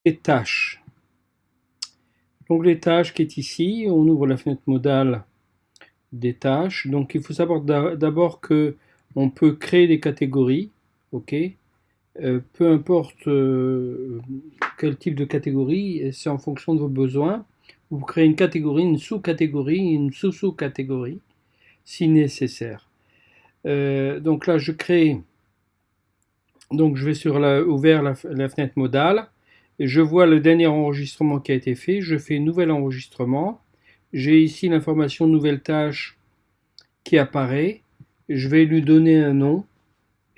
Les tâches. L'onglet tâches qui est ici, on ouvre la fenêtre modale des tâches. Donc il faut savoir d'abord que on peut créer des catégories, ok. Peu importe quel type de catégorie, c'est en fonction de vos besoins. Vous créez une catégorie, une sous-catégorie, une sous-sous-catégorie, si nécessaire. Donc là, je crée. Donc je vais sur ouvert la fenêtre modale. Et je vois le dernier enregistrement qui a été fait. Je fais un nouvel enregistrement. J'ai ici l'information nouvelle tâche qui apparaît. Je vais lui donner un nom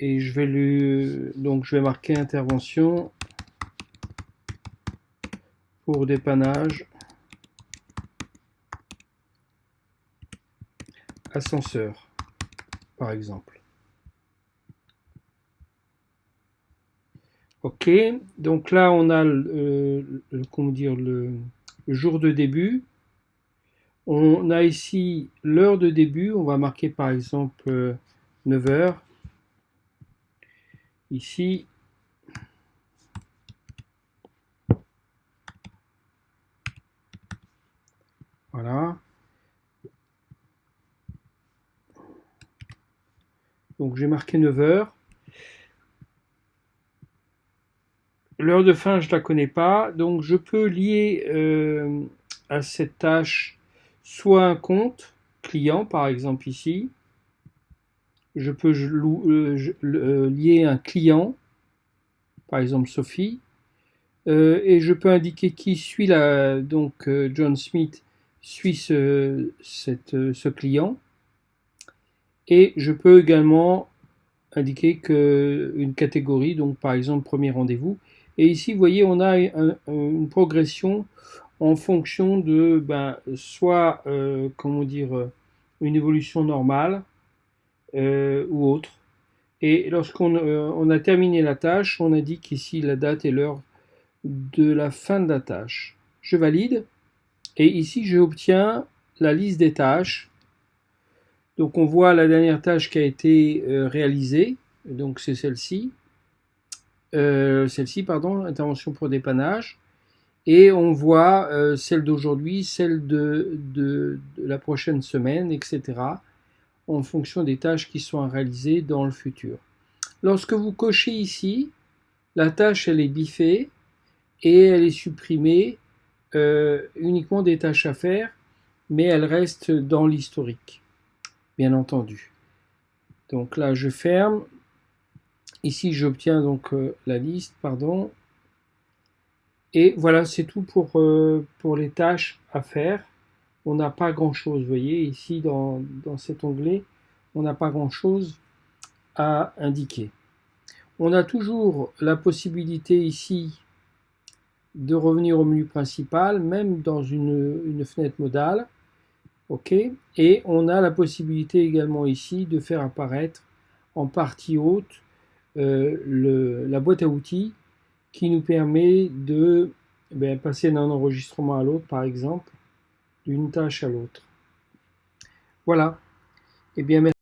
et je vais marquer intervention pour dépannage ascenseur, par exemple. Ok, donc là on a comment dire, le jour de début. On a ici l'heure de début, on va marquer par exemple 9 heures. Ici, voilà. Donc j'ai marqué 9 heures. L'heure de fin, je ne la connais pas, donc je peux lier à cette tâche soit un compte client, par exemple ici. Je peux lier un client, par exemple Sophie, et je peux indiquer qui suit donc John Smith suit ce client, et je peux également indiquer une catégorie, donc par exemple premier rendez-vous. Et ici, vous voyez, on a une progression en fonction de soit comment dire, une évolution normale ou autre. Et lorsqu'on on a terminé la tâche, on indique ici la date et l'heure de la fin de la tâche. Je valide et ici j'obtiens la liste des tâches. Donc on voit la dernière tâche qui a été réalisée, donc c'est celle-ci. Celle-ci, pardon, intervention pour dépannage. Et on voit celle d'aujourd'hui, celle de la prochaine semaine, etc. en fonction des tâches qui sont à réaliser dans le futur. Lorsque vous cochez ici, la tâche elle est biffée et elle est supprimée uniquement des tâches à faire, mais elle reste dans l'historique, bien entendu. Donc là, je ferme. Ici, j'obtiens donc la liste, pardon. Et voilà, c'est tout pour les tâches à faire. On n'a pas grand-chose, vous voyez, ici dans cet onglet, on n'a pas grand-chose à indiquer. On a toujours la possibilité ici de revenir au menu principal, même dans une fenêtre modale. OK. Et on a la possibilité également ici de faire apparaître en partie haute la boîte à outils qui nous permet de passer d'un enregistrement à l'autre, par exemple, d'une tâche à l'autre. Voilà. Eh bien, merci.